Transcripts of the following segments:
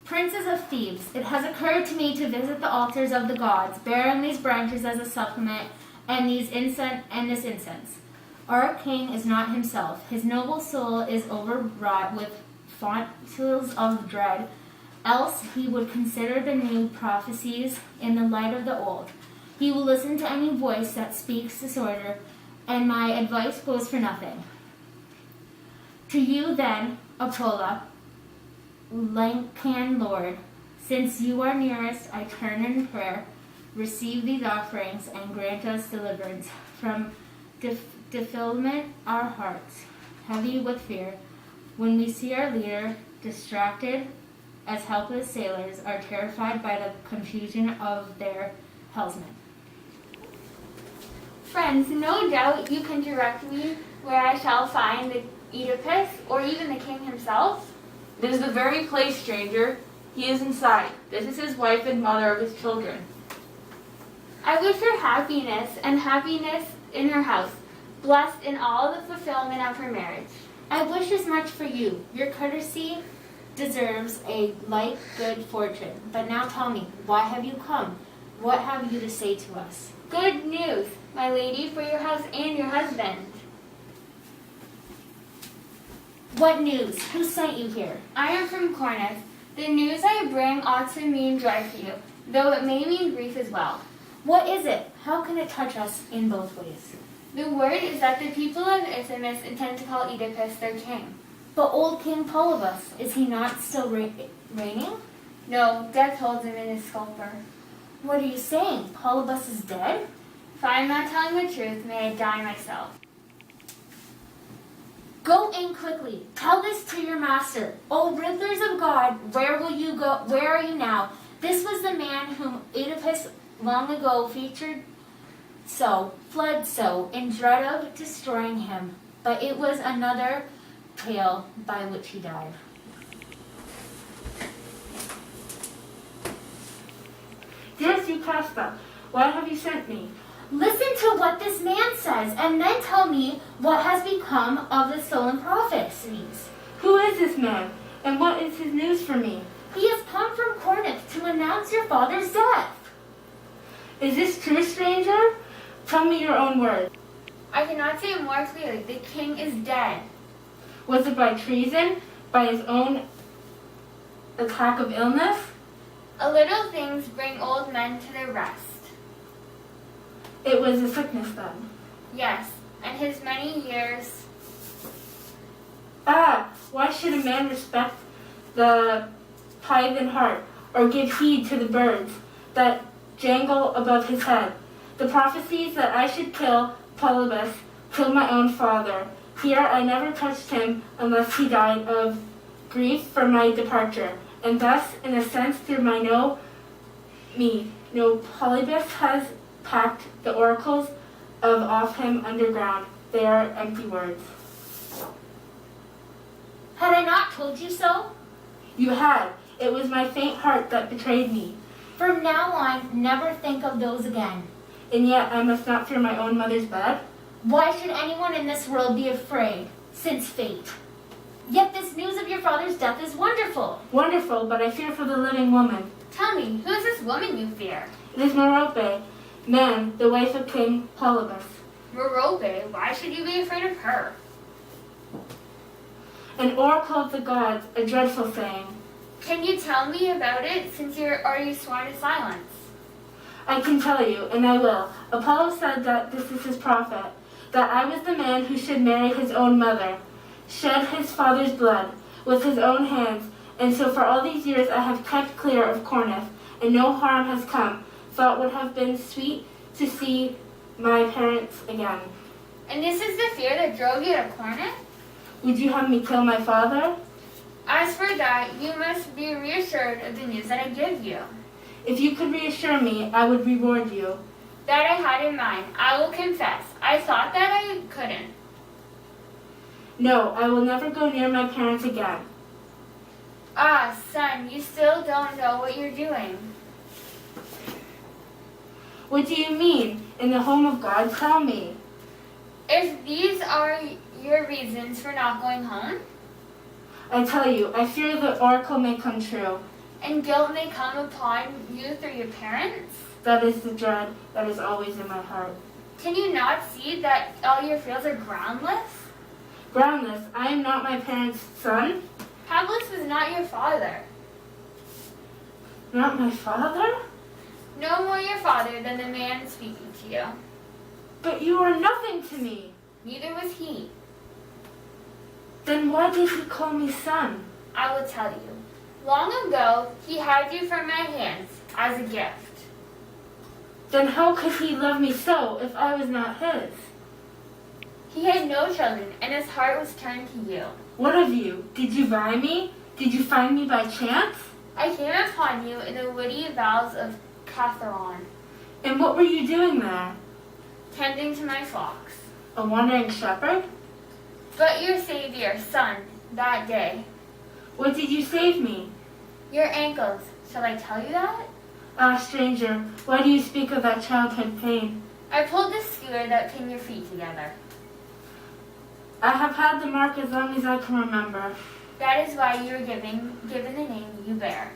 Princes of Thebes, it has occurred to me to visit the altars of the gods, bearing these branches as a supplement and this incense. Our king is not himself. His noble soul is overwrought with fontils of dread, else he would consider the new prophecies in the light of the old. He will listen to any voice that speaks disorder, and my advice goes for nothing. To you then, Apollo, Lycan Lord, since you are nearest, I turn in prayer. Receive these offerings and grant us deliverance from defilement our hearts, heavy with fear, when we see our leader distracted as helpless sailors are terrified by the confusion of their helmsmen. Friends, no doubt you can direct me where I shall find the Oedipus, or even the king himself. It is the very place, stranger. He is inside. This is his wife and mother of his children. I wish her happiness and happiness in her house, blessed in all the fulfillment of her marriage. I wish as much for you. Your courtesy deserves a like good fortune. But now tell me, why have you come? What have you to say to us? Good news, my lady, for your house and your husband. What news? Who sent you here? I am from Corinth. The news I bring ought to mean joy for you, though it may mean grief as well. What is it? How can it touch us in both ways? The word is that the people of Oedipus intend to call Oedipus their king. But old King Polybus, is he not still reigning? No, death holds him in his sculpture. What are you saying? Polybus is dead? If I am not telling the truth, may I die myself. Go in quickly. Tell this to your master. O riddlers of God, where will you go? Where are you now? This was the man whom Oedipus long ago fled so, in dread of destroying him. But it was another tale by which he died. Dearest Eucasta, why have you sent me? Listen to what this man says, and then tell me what has become of the stolen prophecies. Who is this man, and what is his news for me? He has come from Corinth to announce your father's death. Is this true, stranger? Tell me your own words. I cannot say it more clearly. The king is dead. Was it by treason? By his own attack of illness? A little things bring old men to their rest. It was a sickness then. Yes, and his many years. Ah, why should a man respect the pagan heart, or give heed to the birds that jangle above his head? The prophecies that I should kill Polybus killed my own father. Here I never touched him unless he died of grief for my departure. And thus, in a sense, through my no Polybus has packed the oracles of him underground. They are empty words. Had I not told you so? You had. It was my faint heart that betrayed me. From now on, never think of those again. And yet I must not fear my own mother's bed? Why should anyone in this world be afraid, since fate? Yet this news of your father's death is wonderful. Wonderful, but I fear for the living woman. Tell me, who is this woman you fear? It is Merope, man, the wife of King Polybus. Merope, why should you be afraid of her? An oracle of the gods, a dreadful saying. Can you tell me about it, since you're already sworn to silence? I can tell you, and I will. Apollo said that this is his prophet, that I was the man who should marry his own mother, shed his father's blood with his own hands, and so for all these years I have kept clear of Corinth, and no harm has come. Thought would have been sweet to see my parents again. And this is the fear that drove you to Corinth? Would you have me kill my father? As for that, you must be reassured of the news that I give you. If you could reassure me, I would reward you. That I had in mind. I will confess. I thought that I couldn't. No, I will never go near my parents again. Ah, son, you still don't know what you're doing. What do you mean? In the home of God? Tell me. If these are your reasons for not going home? I tell you, I fear the oracle may come true. and guilt may come upon you through your parents? That is the dread that is always in my heart. Can you not see that all your fears are groundless? Groundless, I am not my parents' son? Publius was not your father. Not my father? No more your father than the man speaking to you. But you are nothing to me. Neither was he. Then why did he call me son? I will tell you. Long ago, he had you from my hands as a gift. Then how could he love me so if I was not his? He had no children, and his heart was turned to you. What of you? Did you buy me? Did you find me by chance? I came upon you in the woody vales of Catharon, And what were you doing there? tending to my flocks. A wandering shepherd? But your Savior, son, that day. What did you save me? Your ankles. Shall I tell you that? Ah, stranger, why do you speak of that childhood pain? I pulled the skewer that pinned your feet together. I have had the mark as long as I can remember. That is why you are given the name you bear.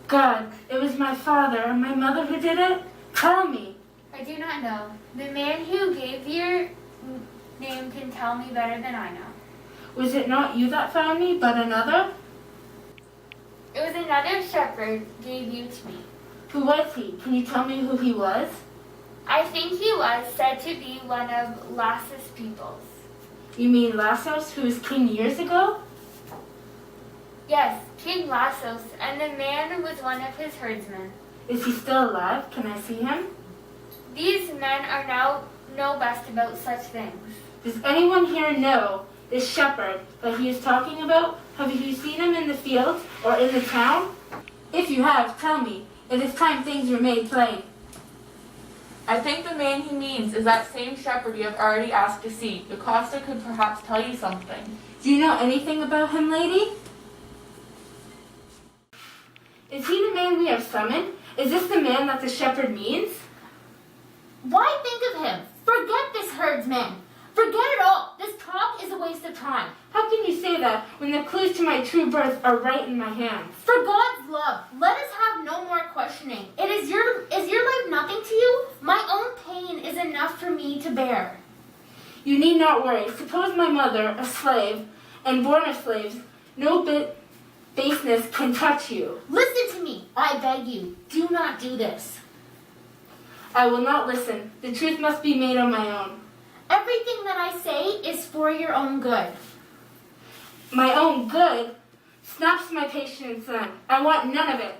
God, it was my father and my mother who did it? Tell me. I do not know. The man who gave your name can tell me better than I know. Was it not you that found me, but another? It was another shepherd gave you to me. Who was he? Can you tell me who he was? I think he was said to be one of Lassus' peoples. You mean Lassos, who was king years ago? Yes, King Lassus, and the man was one of his herdsmen. Is he still alive? Can I see him? These men are now know best about such things. Does anyone here know this shepherd that he is talking about? Have you seen him in the field or in the town? If you have, tell me. It is time things were made plain. I think the man he means is that same shepherd you have already asked to see. The coster could perhaps tell you something. Do you know anything about him, lady? Is he the man we have summoned? Is this the man that the shepherd means? Why think of him? Forget this herdsman. Forget it all. This talk is a waste of time. How can you say that when the clues to my true birth are right in my hands? For God's love, let us have no more questioning. Is your life nothing to you? My own pain is enough for me to bear. You need not worry. Suppose my mother, a slave, and born of slaves, no baseness can touch you. Listen to me, I beg you. Do not do this. I will not listen. The truth must be made on my own. Everything that I say is for your own good. My own good? Snaps my patient son. I want none of it.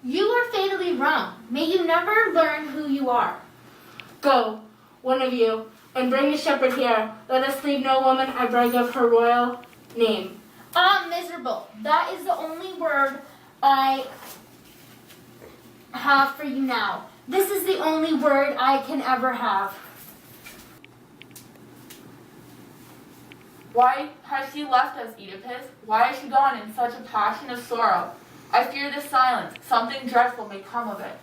You are fatally wrong. May you never learn who you are. Go, one of you, and bring the shepherd here. Let us leave no woman, I beg of her royal name. Ah, miserable. That is the only word I have for you now. This is the only word I can ever have. Why has she left us, Oedipus? Why has she gone in such a passion of sorrow? I fear this silence. Something dreadful may come of it.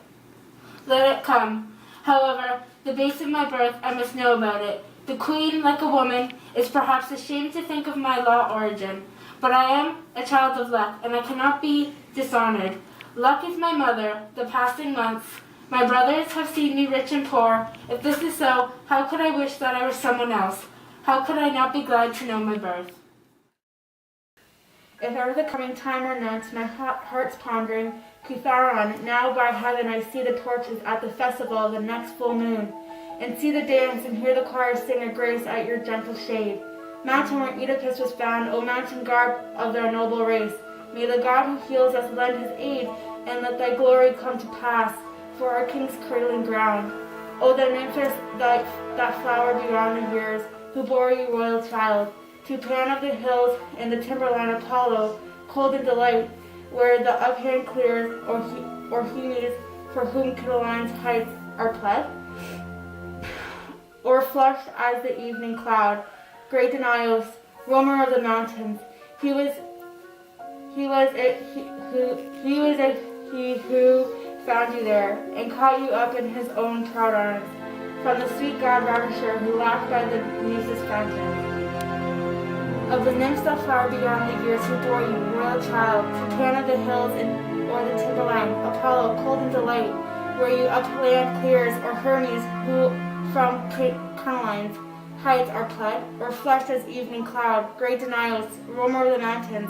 Let it come. However, the base of my birth, I must know about it. The queen, like a woman, is perhaps ashamed to think of my law origin. But I am a child of luck, and I cannot be dishonored. Luck is my mother, the passing months. My brothers have seen me rich and poor. If this is so, how could I wish that I were someone else? How could I not be glad to know my birth? If ever the coming time were known to my heart's pondering, Catharon, now by heaven I see the torches at the festival of the next full moon, and see the dance and hear the choir sing a grace at your gentle shade. Mountain where Oedipus was found, O mountain garb of their noble race, may the God who heals us lend his aid, and let thy glory come to pass for our king's cradling ground. O the nymphess that flower beyond the years, who bore you royal child, to Pan of the hills and the timberline Apollo, cold in delight, where the uphand clears, or Hemes, for whom Cataline's heights are pled, or flushed as the evening cloud, great Danaos, roamer of the mountains, he was he who found you there, and caught you up in his own proud arms, from the sweet god Ravisher, who laughed by the muses' fountain. Of the nymphs that flower beyond the years who adore you, royal child, Sultan of the hills or the timberland, Apollo, cold and delight, where you upland clears, or Hermes, who from Caroline's heights are pled, or flushed as evening cloud, great denials, roam over the mountains.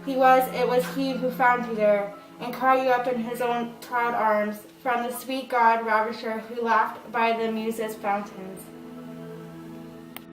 It was he who found you there, and caught you up in his own proud arms, from the sweet god ravisher who laughed by the muses' fountains.